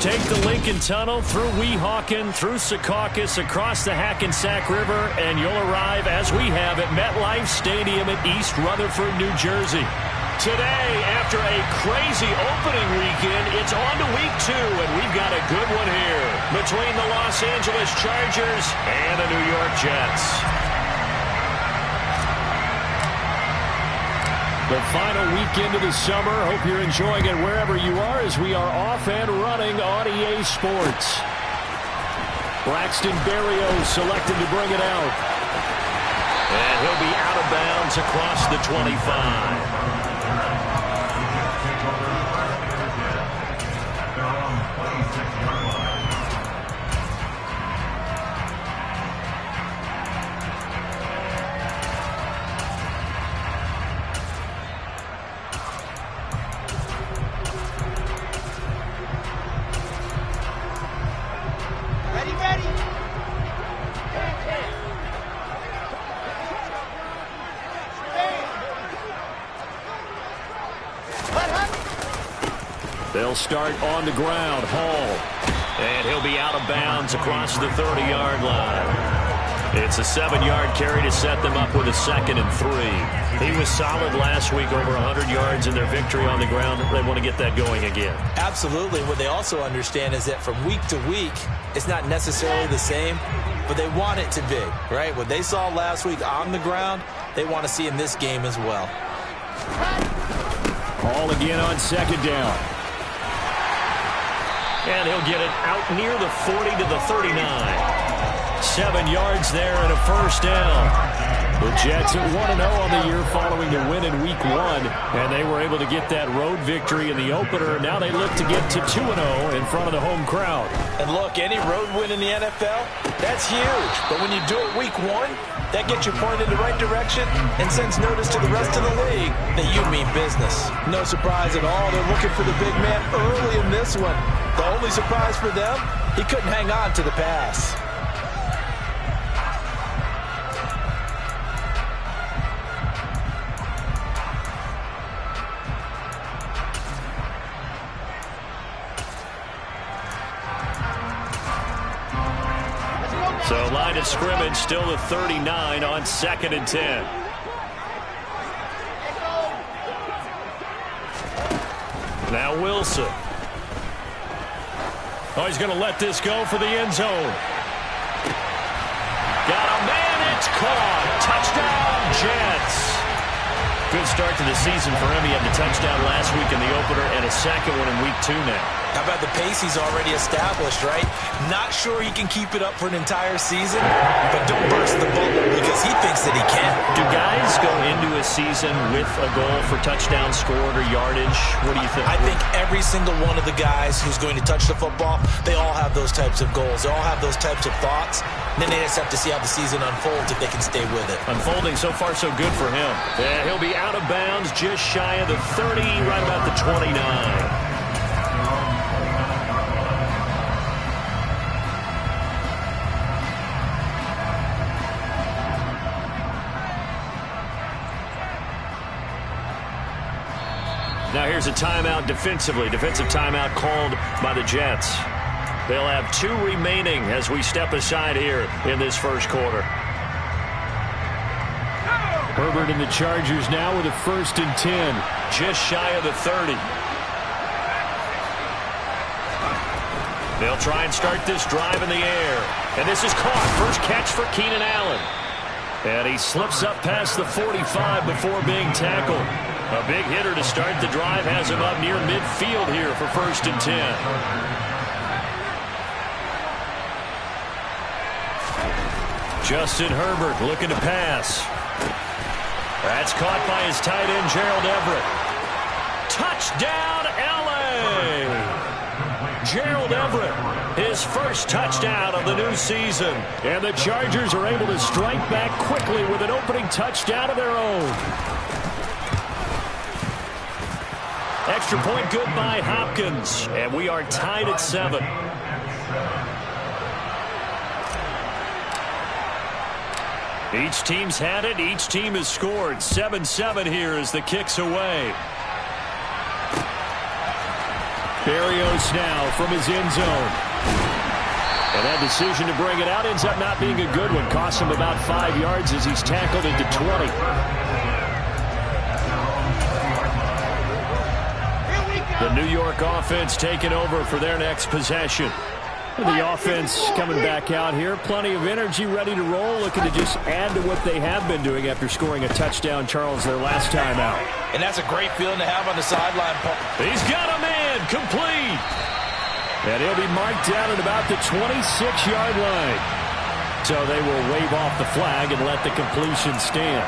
Take the Lincoln Tunnel through Weehawken, through Secaucus, across the Hackensack River, and you'll arrive, as we have, at MetLife Stadium in East Rutherford, New Jersey. Today, after a crazy opening weekend, it's on to week 2, and we've got a good one here between the Los Angeles Chargers and the New York Jets. The final weekend of the summer. Hope you're enjoying it wherever you are as we are off and running on EA Sports. Braxton Berrios selected to bring it out. And he'll be out of bounds across the 25. They'll start on the ground. Hall. And he'll be out of bounds across the 30-yard line. It's a 7-yard carry to set them up with a 2nd and 3. He was solid last week, over 100 yards in their victory on the ground. They want to get that going again. Absolutely. What they also understand is that from week to week, it's not necessarily the same, but they want it to be, right? What they saw last week on the ground, they want to see in this game as well. Hall again on 2nd down. And he'll get it out near the 40 to the 39. 7 yards there and a 1st down. The Jets at 1-0 on the year following the win in Week 1. And they were able to get that road victory in the opener. Now they look to get to 2-0 in front of the home crowd. And look, any road win in the NFL, that's huge. But when you do it Week 1, that gets you pointed in the right direction and sends notice to the rest of the league that you mean business. No surprise at all. They're looking for the big man early in this one. The only surprise for them, he couldn't hang on to the pass. So line of scrimmage still the 39 on 2nd and 10. Now Wilson. Oh, he's going to let this go for the end zone. Got a man, it's caught. Touchdown, Jets. Good start to the season for him. He had the touchdown last week in the opener and a 2nd one in Week 2 now. How about the pace he's already established, right? Not sure he can keep it up for an entire season, but don't burst the bubble because he thinks that he can. Do guys go into a season with a goal for touchdown scored or yardage? What do you think? I think every single one of the guys who's going to touch the football, they all have those types of goals. They all have those types of thoughts. And then they just have to see how the season unfolds if they can stay with it. Unfolding so far so good for him. Yeah, he'll be out of bounds just shy of the 30, right about the 29. Now here's a timeout defensively. Defensive timeout called by the Jets. They'll have 2 remaining as we step aside here in this first quarter. Herbert and the Chargers now with a 1st and 10. Just shy of the 30. They'll try and start this drive in the air. And this is caught. First catch for Keenan Allen. And he slips up past the 45 before being tackled. A big hitter to start the drive has him up near midfield here for 1st and 10. Justin Herbert looking to pass. That's caught by his tight end, Gerald Everett. Touchdown, L.A. Gerald Everett, his first touchdown of the new season. And the Chargers are able to strike back quickly with an opening touchdown of their own. Extra point good by Hopkins. And we are tied at 7. Each team's had it. Each team has scored. 7-7 here as the kick's away. Berrios now from his end zone. And that decision to bring it out ends up not being a good one. Costs him about 5 yards as he's tackled into 20. The New York offense taking over for their next possession. The offense coming back out here. Plenty of energy, ready to roll, looking to just add to what they have been doing after scoring a touchdown, Charles, their last time out. And that's a great feeling to have on the sideline. He's got a man, complete. And he'll be marked down at about the 26-yard line. So they will wave off the flag and let the completion stand.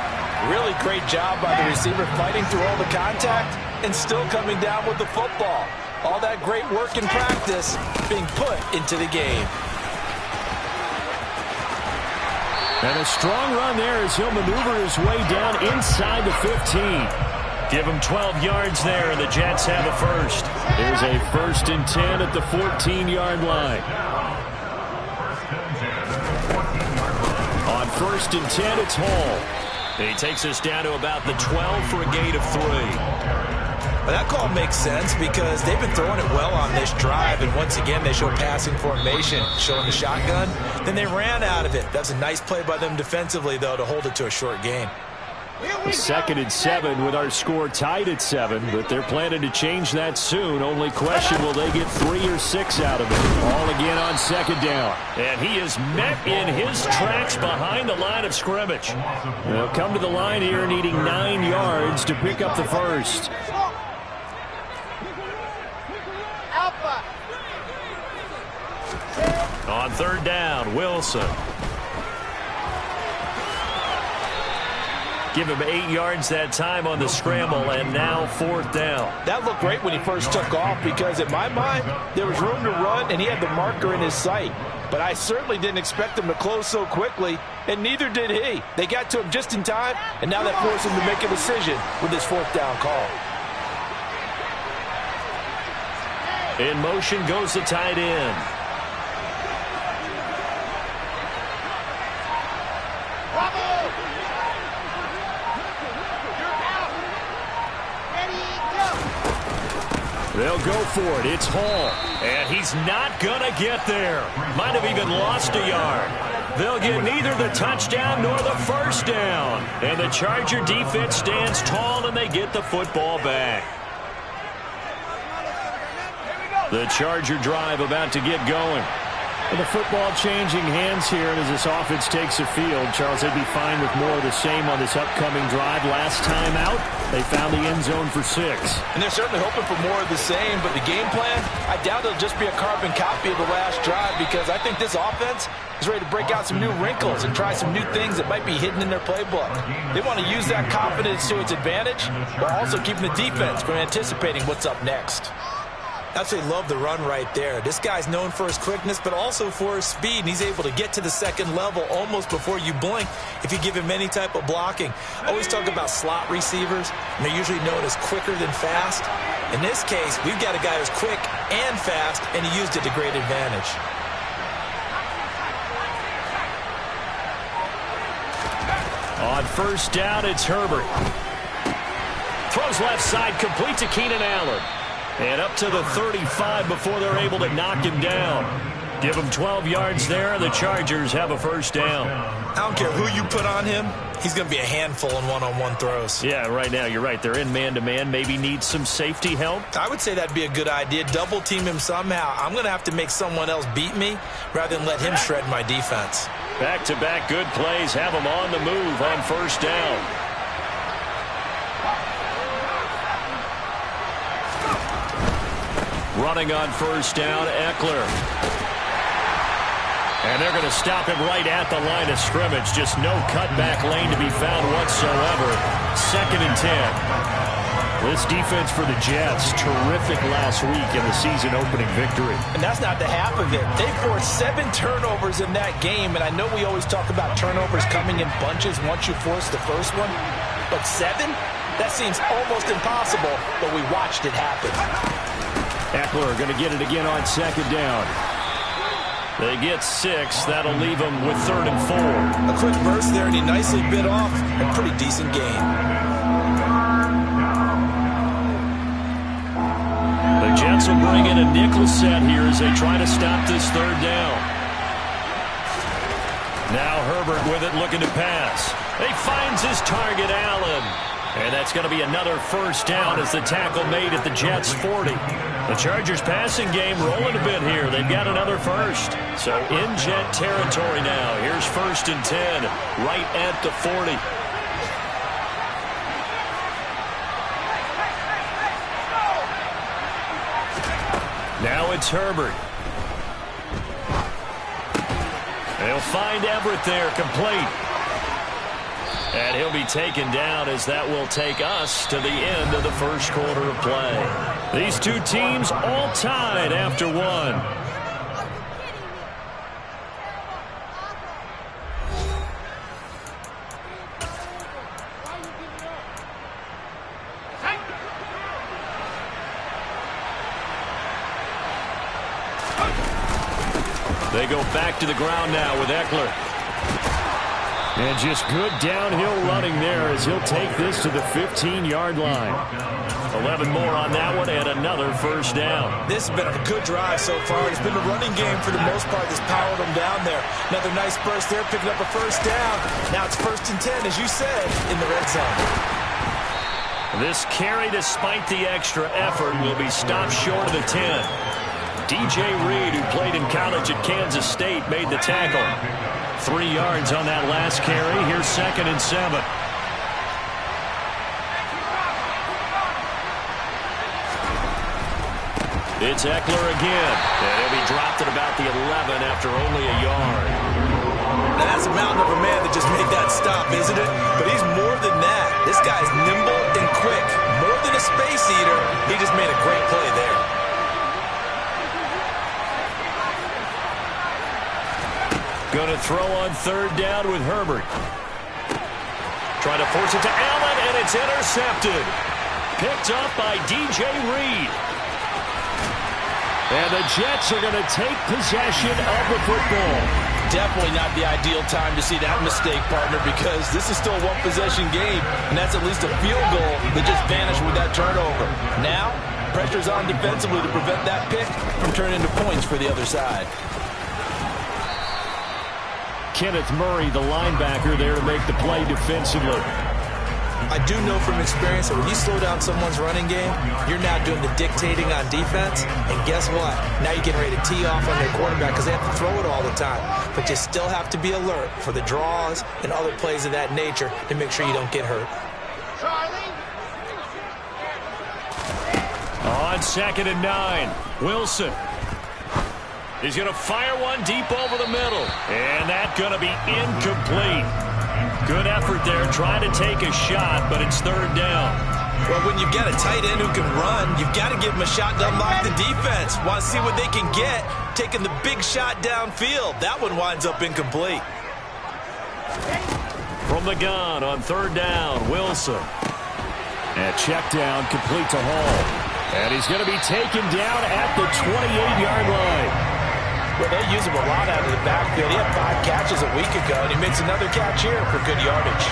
Really great job by the receiver fighting through all the contact and still coming down with the football. All that great work and practice being put into the game. And a strong run there as he'll maneuver his way down inside the 15. Give him 12 yards there, and the Jets have a first. There's a 1st and 10 at the 14-yard line. On 1st and 10, it's Hall. He takes us down to about the 12 for a gain of 3. Well, that call makes sense because they've been throwing it well on this drive, and once again they show passing formation, showing the shotgun. Then they ran out of it. That's a nice play by them defensively, though, to hold it to a short gain. 2nd and 7 with our score tied at 7, but they're planning to change that soon. Only question, will they get 3 or 6 out of it? All again on 2nd down. And he is met in his tracks behind the line of scrimmage. They'll come to the line here needing 9 yards to pick up the first. On 3rd down, Wilson. Give him 8 yards that time on the scramble, and now 4th down. That looked great when he first took off because, in my mind, there was room to run, and he had the marker in his sight. But I certainly didn't expect him to close so quickly, and neither did he. They got to him just in time, and now that forced him to make a decision with his 4th down call. In motion goes the tight end. They'll go for it. It's Hall. And he's not going to get there. Might have even lost a yard. They'll get neither the touchdown nor the first down. And the Charger defense stands tall, and they get the football back. The Charger drive about to get going. With the football changing hands here, and as this offense takes the field, Charles, they'd be fine with more of the same on this upcoming drive. Last time out, they found the end zone for 6. And they're certainly hoping for more of the same, but the game plan, I doubt it'll just be a carbon copy of the last drive because I think this offense is ready to break out some new wrinkles and try some new things that might be hidden in their playbook. They want to use that confidence to its advantage while also keeping the defense from anticipating what's up next. Absolutely love the run right there. This guy's known for his quickness, but also for his speed, and he's able to get to the second level almost before you blink if you give him any type of blocking. Always talk about slot receivers, and they're usually known as quicker than fast. In this case, we've got a guy who's quick and fast, and he used it to great advantage. On 1st down, it's Herbert. Throws left side, complete to Keenan Allen. And up to the 35 before they're able to knock him down. Give him 12 yards there. The Chargers have a 1st down. I don't care who you put on him. He's going to be a handful in one-on-one throws. Yeah, right now, you're right. They're in man-to-man. Maybe need some safety help. I would say that'd be a good idea. Double team him somehow. I'm going to have to make someone else beat me rather than let him shred my defense. Back-to-back good plays. Have him on the move on 1st down. Running on 1st down, Eckler. And they're going to stop him right at the line of scrimmage. Just no cutback lane to be found whatsoever. 2nd and 10. This defense for the Jets, terrific last week in the season-opening victory. And that's not the half of it. They forced 7 turnovers in that game, and I know we always talk about turnovers coming in bunches once you force the first one. But 7? That seems almost impossible, but we watched it happen. Eckler going to get it again on 2nd down. They get 6. That'll leave them with 3rd and 4. A quick burst there, and he nicely bit off a pretty decent gain. The Jets will bring in a nickel set here as they try to stop this third down. Now Herbert with it, looking to pass. He finds his target, Allen. And that's going to be another first down as the tackle made at the Jets' 40. The Chargers passing game rolling a bit here. They've got another first. So in Jet territory now. Here's 1st and 10 right at the 40. Now it's Herbert. They'll find Everett there, complete. And he'll be taken down as that will take us to the end of the first quarter of play. These two teams all tied after one. They go back to the ground now with Eckler. And just good downhill running there as he'll take this to the 15-yard line. 11 more on that one and another first down. This has been a good drive so far. It's been a running game for the most part that's powered them down there. Another nice burst there, picking up a first down. Now it's 1st and 10, as you said, in the red zone. This carry, despite the extra effort, will be stopped short of the 10. DJ Reed, who played in college at Kansas State, made the tackle. 3 yards on that last carry. Here's 2nd and 7. It's Eckler again. And he'll be dropped at about the 11 after only a yard. Now that's a mountain of a man that just made that stop, isn't it? But he's more than that. This guy's nimble and quick. More than a space eater. He just made a great play there. Going to throw on 3rd down with Herbert. Trying to force it to Allen, and it's intercepted. Picked up by DJ Reed. And the Jets are going to take possession of the football. Definitely not the ideal time to see that mistake, partner, because this is still a one-possession game, and that's at least a field goal that just vanished with that turnover. Now, pressure's on defensively to prevent that pick from turning into points for the other side. Kenneth Murray, the linebacker, there to make the play defensively. I do know from experience that when you slow down someone's running game, you're now doing the dictating on defense. And guess what? Now you're getting ready to tee off on their quarterback because they have to throw it all the time. But you still have to be alert for the draws and other plays of that nature to make sure you don't get hurt. On 2nd and 9, Wilson. He's going to fire one deep over the middle. And that's going to be incomplete. Good effort there, trying to take a shot, but it's 3rd down. Well, when you've got a tight end who can run, you've got to give him a shot to unlock the defense. Want to see what they can get, taking the big shot downfield. That one winds up incomplete. From the gun on 3rd down, Wilson. And check down, complete to Hall. And he's going to be taken down at the 28-yard line. Well, they use him a lot out of the backfield. He had 5 catches a week ago, and he makes another catch here for good yardage.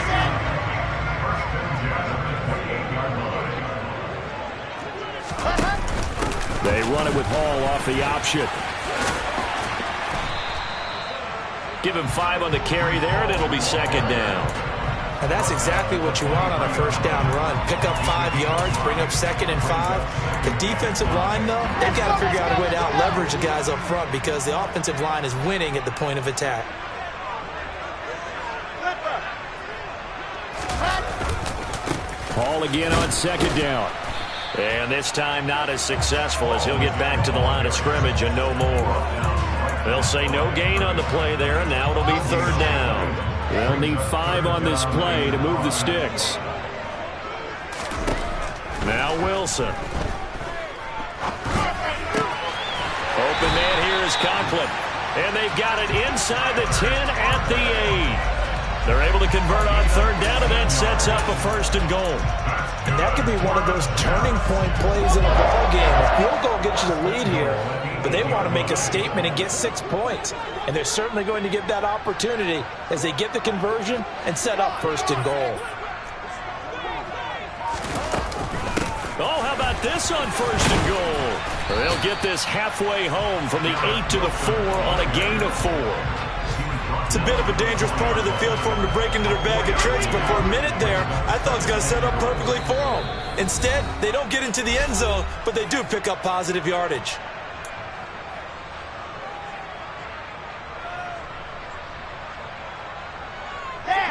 They run it with Hall off the option. Give him 5 on the carry there, and it'll be 2nd down. And that's exactly what you want on a first down run. Pick up 5 yards, bring up 2nd and 5. The defensive line, though, they've got to figure out a way to out-leverage the guys up front because the offensive line is winning at the point of attack. Hall again on 2nd down. And this time not as successful as he'll get back to the line of scrimmage and no more. They'll say no gain on the play there, and now it'll be 3rd down. They'll need 5 on this play to move the sticks. Now Wilson. Open man here is Conklin. And they've got it inside the 10 at the 8. They're able to convert on 3rd down, and that sets up a 1st and goal. And that could be one of those turning point plays in a ball game. A field goal gets you the lead here, but they want to make a statement and get 6 points. And they're certainly going to give that opportunity as they get the conversion and set up 1st and goal. Oh, how about this on 1st and goal? They'll get this halfway home from the 8 to the 4 on a gain of 4. It's a bit of a dangerous part of the field for them to break into their bag of tricks, but for a minute there, I thought it was going to set up perfectly for them. Instead, they don't get into the end zone, but they do pick up positive yardage.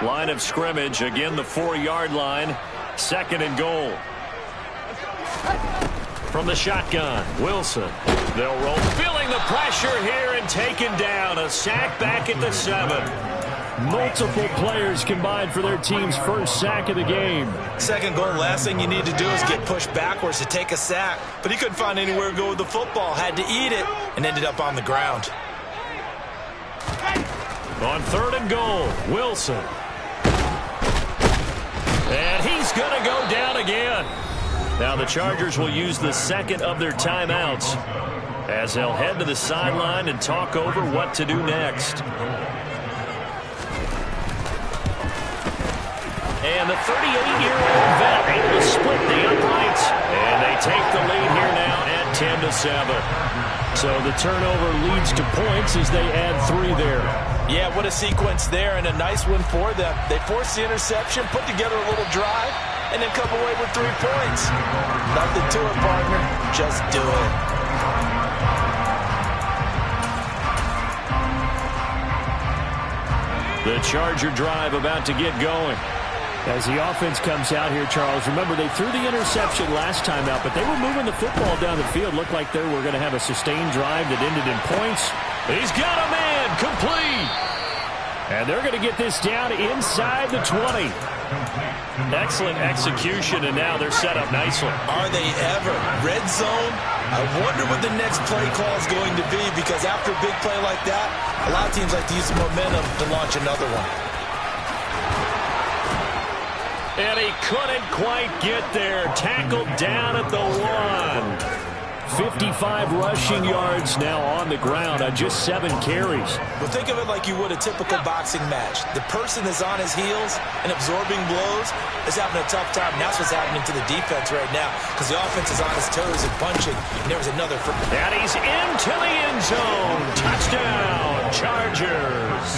Line of scrimmage, again the 4-yard line, 2nd and goal. From the shotgun, Wilson. They'll roll, feeling the pressure here and taken down. A sack back at the 7. Multiple players combined for their team's first sack of the game. 2nd goal, last thing you need to do is get pushed backwards to take a sack. But he couldn't find anywhere to go with the football, had to eat it, and ended up on the ground. On 3rd and goal, Wilson. And he's going to go down again. Now the Chargers will use the 2nd of their timeouts as they'll head to the sideline and talk over what to do next. And the 38-year-old vet able to split the uprights, and they take the lead here now at 10-7. So the turnover leads to points as they add 3 there. Yeah, what a sequence there, and a nice one for them. They forced the interception, put together a little drive, and then come away with 3 points. Nothing to it, partner. Just do it. The Charger drive about to get going. As the offense comes out here, Charles, remember they threw the interception last time out, but they were moving the football down the field. Looked like they were going to have a sustained drive that ended in points. He's got a man, complete. And they're going to get this down inside the 20. Excellent execution, and now they're set up nicely. Are they ever? Red zone? I wonder what the next play call is going to be, because after a big play like that, a lot of teams like to use the momentum to launch another one. And he couldn't quite get there. Tackled down at the 1. 55 rushing yards now on the ground on just 7 carries. Well, think of it like you would a typical boxing match. The person is on his heels and absorbing blows is having a tough time. And that's what's happening to the defense right now, because the offense is on his toes and punching. And there was another. And he's into the end zone. Touchdown, Chargers.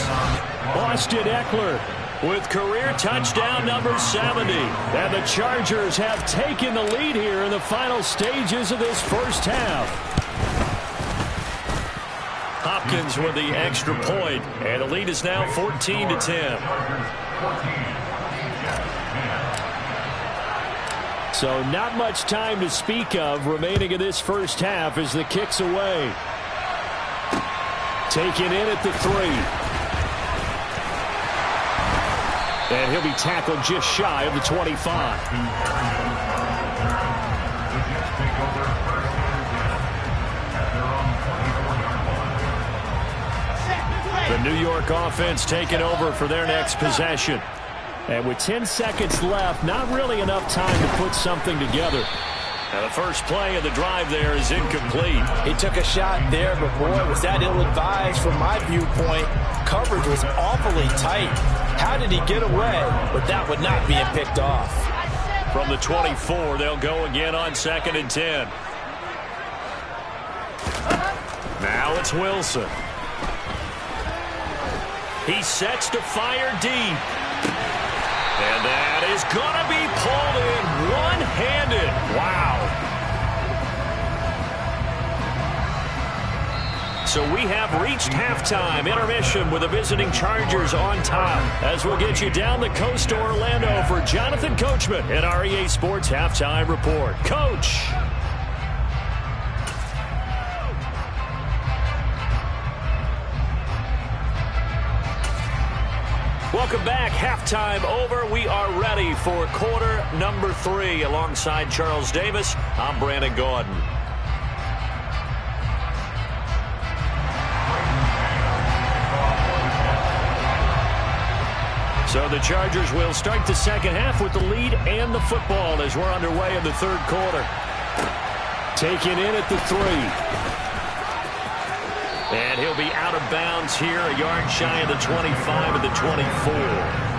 Austin Ekeler with career touchdown number 70. And the Chargers have taken the lead here in the final stages of this first half. Hopkins with the extra point, and the lead is now 14-10. So not much time to speak of remaining in this first half as the kick's away. Taken in at the 3. And he'll be tackled just shy of the 25. The New York offense taking over for their next possession. And with 10 seconds left, not really enough time to put something together. Now the first play of the drive there is incomplete. He took a shot there, but boy, was that ill-advised from my viewpoint. Coverage was awfully tight. How did he get away with that one not being picked off? From the 24, they'll go again on 2nd and 10. Now it's Wilson. He sets to fire deep. And that is going to be pulled in one-handed. Wow. So we have reached halftime. Intermission with the visiting Chargers on top. As we'll get you down the coast to Orlando for Jonathan Coachman at our EA Sports Halftime Report. Coach. Welcome back. Halftime over. We are ready for quarter number 3. Alongside Charles Davis, I'm Brandon Gaudin. So the Chargers will start the second half with the lead and the football as we're underway in the third quarter. Taken in at the 3. And he'll be out of bounds here, a yard shy of the 25 of the 24.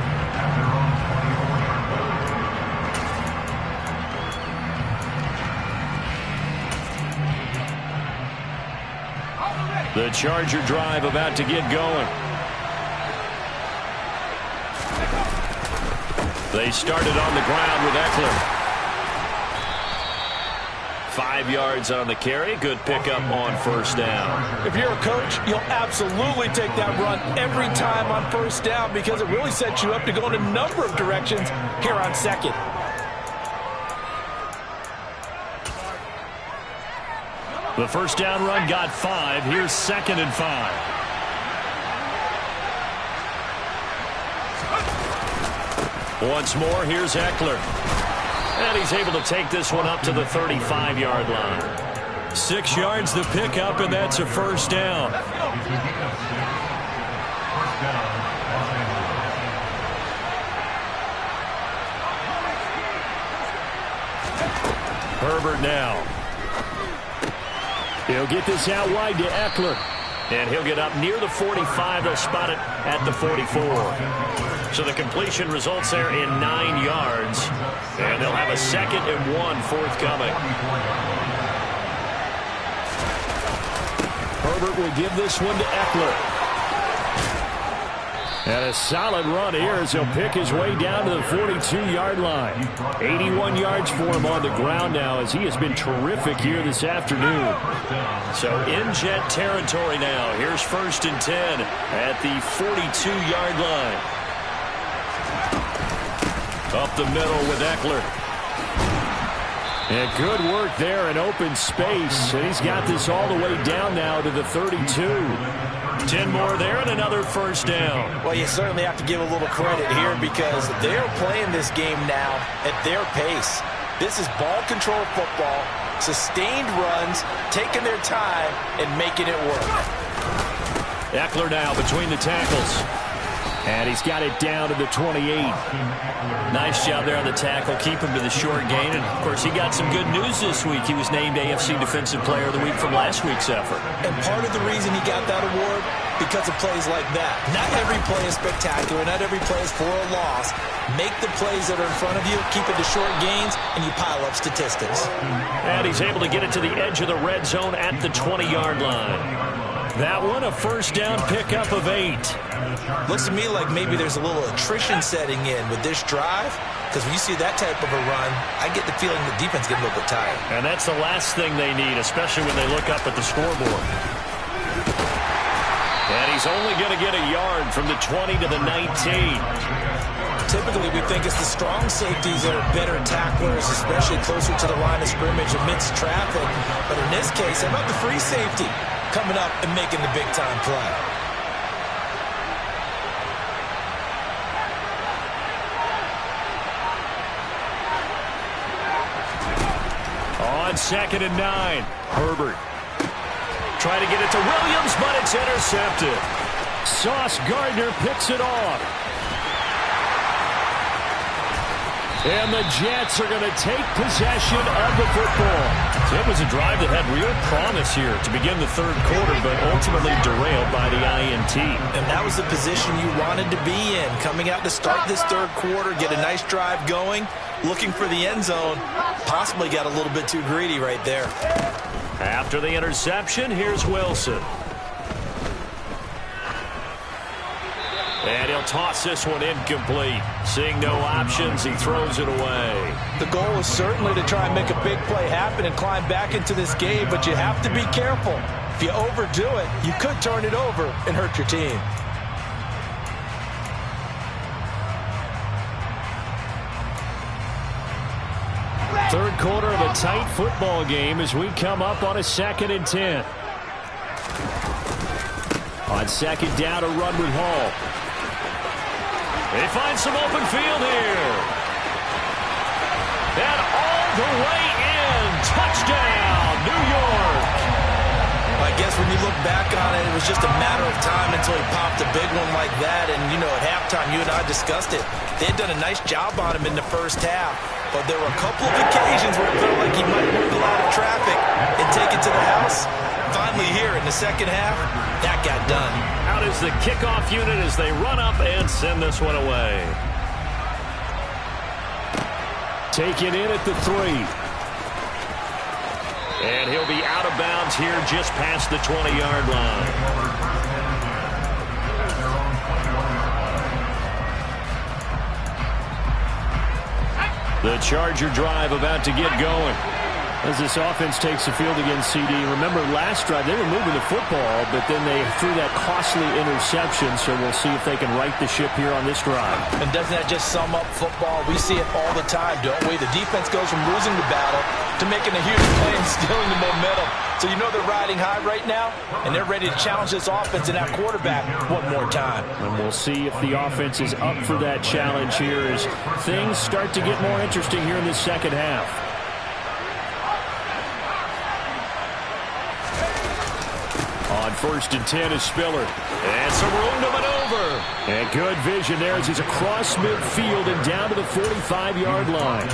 The Charger drive about to get going. They started on the ground with Eckler. 5 yards on the carry. Good pickup on first down. If you're a coach, you'll absolutely take that run every time on first down because it really sets you up to go in a number of directions here on second. The first down run got 5. Here's 2nd and 5. Once more, here's Eckler. And he's able to take this one up to the 35-yard line. 6 yards the pickup, and that's a first down. Herbert now. He'll get this out wide to Eckler. And he'll get up near the 45. They'll spot it at the 44. So the completion results there in 9 yards. And they'll have a 2nd and 1 forthcoming. Herbert will give this one to Eckler. And a solid run here as he'll pick his way down to the 42-yard line. 81 yards for him on the ground now as he has been terrific here this afternoon. So in jet territory now. Here's 1st and 10 at the 42-yard line. Up the middle with Eckler. And good work there in open space. And he's got this all the way down now to the 32. 10 more there and another first down. Well, you certainly have to give a little credit here because they're playing this game now at their pace. This is ball control football, sustained runs, taking their time and making it work. Eckler now between the tackles. And he's got it down to the 28. Nice job there on the tackle. Keep him to the short gain. And, of course, he got some good news this week. He was named AFC Defensive Player of the Week from last week's effort. And part of the reason he got that award, because of plays like that. Not every play is spectacular. Not every play is for a loss. Make the plays that are in front of you, keep it to short gains, and you pile up statistics. And he's able to get it to the edge of the red zone at the 20-yard line. That one, a first down pickup of 8. Looks to me like maybe there's a little attrition setting in with this drive, because when you see that type of a run, I get the feeling the defense gets a little bit tired. And that's the last thing they need, especially when they look up at the scoreboard. And he's only going to get a yard from the 20 to the 19. Typically, we think it's the strong safeties that are better tacklers, especially closer to the line of scrimmage amidst traffic. But in this case, how about the free safety coming up and making the big-time play? On 2nd and 9, Herbert. Trying to get it to Williams, but it's intercepted. Sauce Gardner picks it off. And the Jets are going to take possession of the football. So it was a drive that had real promise here to begin the third quarter, but ultimately derailed by the INT. And that was the position you wanted to be in. Coming out to start this third quarter, get a nice drive going, looking for the end zone. Possibly got a little bit too greedy right there. After the interception, here's Wilson. And he'll toss this one incomplete. Seeing no options, he throws it away. The goal is certainly to try and make a big play happen and climb back into this game, but you have to be careful. If you overdo it, you could turn it over and hurt your team. Third quarter of a tight football game as we come up on a 2nd and 10. On 2nd down, a run with Hall. They find some open field here. And all the way in. Touchdown, New York. I guess when you look back on it, it was just a matter of time until he popped a big one like that. And, you know, at halftime, you and I discussed it. They had done a nice job on him in the first half. But there were a couple of occasions where it felt like he might wiggle out of traffic and take it to the house. Finally here in the second half, that got done. Out is the kickoff unit as they run up and send this one away. Taken in at the 3. And he'll be out of bounds here just past the 20-yard line. The Charger drive about to get going. As this offense takes the field against CD. Remember, last drive, they were moving the football, but then they threw that costly interception, so we'll see if they can right the ship here on this drive. And doesn't that just sum up football? We see it all the time, don't we? The defense goes from losing the battle to making a huge play and stealing the momentum. So you know they're riding high right now, and they're ready to challenge this offense and that quarterback one more time. And we'll see if the offense is up for that challenge here as things start to get more interesting here in the second half. On 1st and 10 is Spiller. And some room to maneuver. And good vision there as he's across midfield and down to the 45-yard line.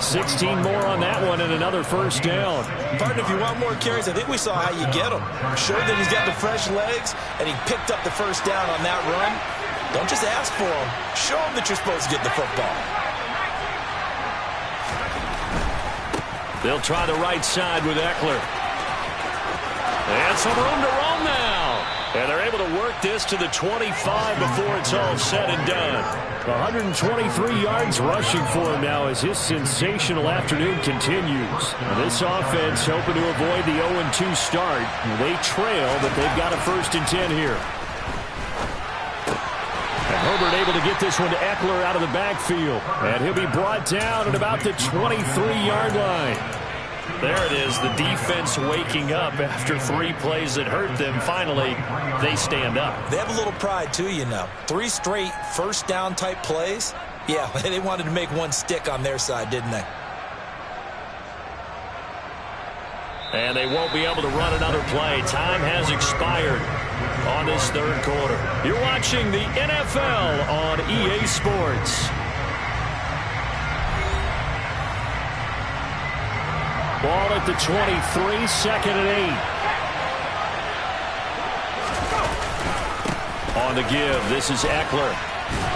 16 more on that one and another first down. Partner, if you want more carries, I think we saw how you get them. Showed that he's got the fresh legs, and he picked up the first down on that run. Don't just ask for them. Show them that you're supposed to get the football. They'll try the right side with Eckler. And some room to roam now. And they're able to work this to the 25 before it's all said and done. 123 yards rushing for him now as his sensational afternoon continues. This offense hoping to avoid the 0-2 start. They trail, but they've got a 1st and 10 here. And Herbert able to get this one to Eckler out of the backfield. And he'll be brought down at about the 23-yard line. There it is, the defense waking up after 3 plays that hurt them. Finally, they stand up. They have a little pride, too, you know. 3 straight first down type plays. Yeah, they wanted to make one stick on their side, didn't they? And they won't be able to run another play. Time has expired on this 3rd quarter. You're watching the NFL on EA Sports. Ball at the 23, 2nd and 8. On the give, this is Eckler.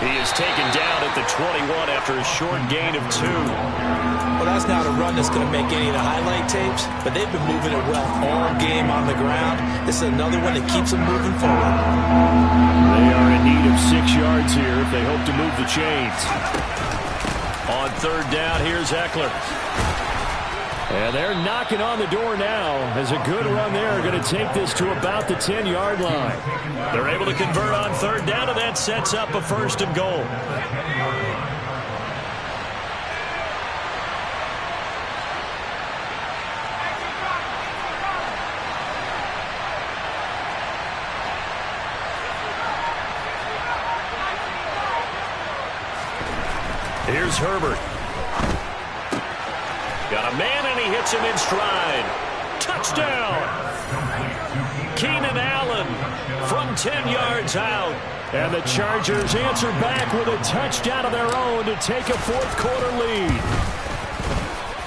He is taken down at the 21 after a short gain of 2. Well, that's not a run that's going to make any of the highlight tapes, but they've been moving it well all game on the ground. This is another one that keeps them moving forward. They are in need of 6 yards here if they hope to move the chains. On 3rd down, here's Eckler. And they're knocking on the door now as a good run there are going to take this to about the 10-yard line. They're able to convert on 3rd down, and that sets up a 1st and goal. Here's Herbert. Got a man, and he hits him in stride. Touchdown! Keenan Allen from 10 yards out. And the Chargers answer back with a touchdown of their own to take a 4th quarter lead.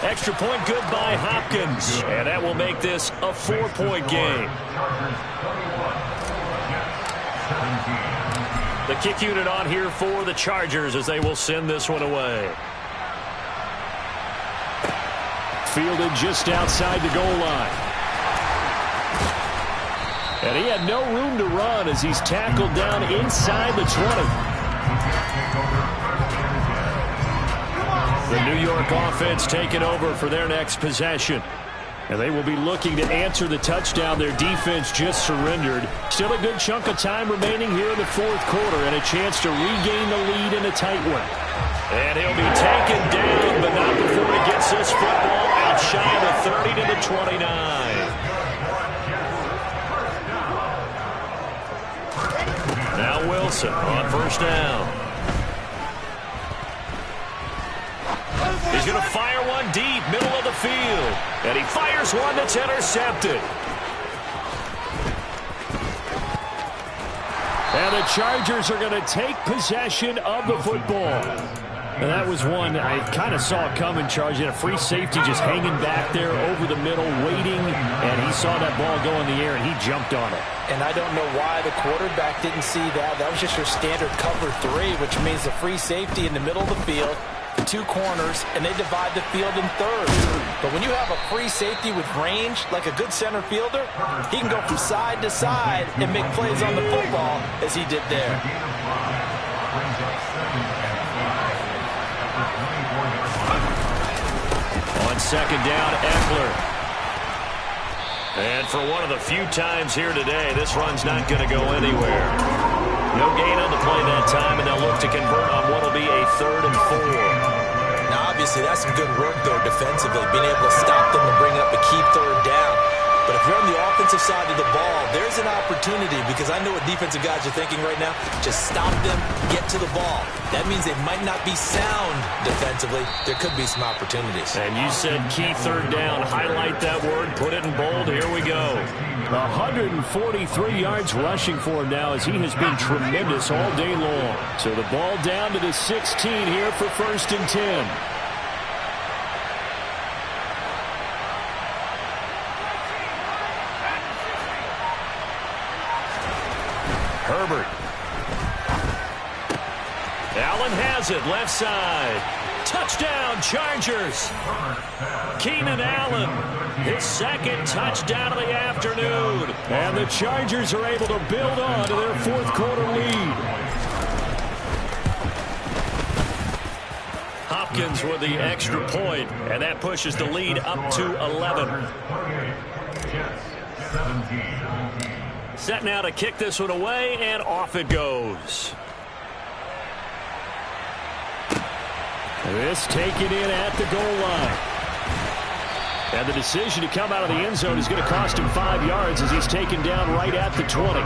Extra point good by Hopkins. And that will make this a 4-point game. The kick unit on here for the Chargers as they will send this one away. Fielded just outside the goal line. And he had no room to run as he's tackled down inside the 20. The New York offense taking over for their next possession. And they will be looking to answer the touchdown their defense just surrendered. Still a good chunk of time remaining here in the 4th quarter and a chance to regain the lead in a tight one. And he'll be taken down, but not before he gets this football out shy of the 30 to the 29. Now Wilson on 1st down. He's going to fire one deep, middle of the field. And he fires one that's intercepted. And the Chargers are going to take possession of the football. And that was one I kind of saw coming, Charles. He had a free safety just hanging back there over the middle, waiting, and he saw that ball go in the air, and he jumped on it. And I don't know why the quarterback didn't see that. That was just your standard cover 3, which means the free safety in the middle of the field. the two corners, and they divide the field in thirds. But when you have a free safety with range, like a good center fielder, he can go from side to side and make plays on the football as he did there. On second down, Eckler. And for one of the few times here today, this run's not going to go anywhere. No gain on the play that time, and they'll look to convert on what will be a 3rd and 4. Now, obviously, that's some good work there defensively, being able to stop them and bring up a key 3rd down. But if you're on the offensive side of the ball, there's an opportunity, because I know what defensive guys are thinking right now. Just stop them, get to the ball. That means they might not be sound defensively. There could be some opportunities. And you said key 3rd down. Highlight that word, put it in bold. Here we go. 143 yards rushing for him now, as he has been tremendous all day long. So the ball down to the 16 here for 1st and 10. Herbert. Allen has it, left side. Touchdown, Chargers. Keenan Allen, his 2nd touchdown of the afternoon. And the Chargers are able to build on to their 4th quarter lead. Hopkins with the extra point, and that pushes the lead up to 11. Set now to kick this one away, and off it goes. This taken in at the goal line. And the decision to come out of the end zone is going to cost him 5 yards as he's taken down right at the 20.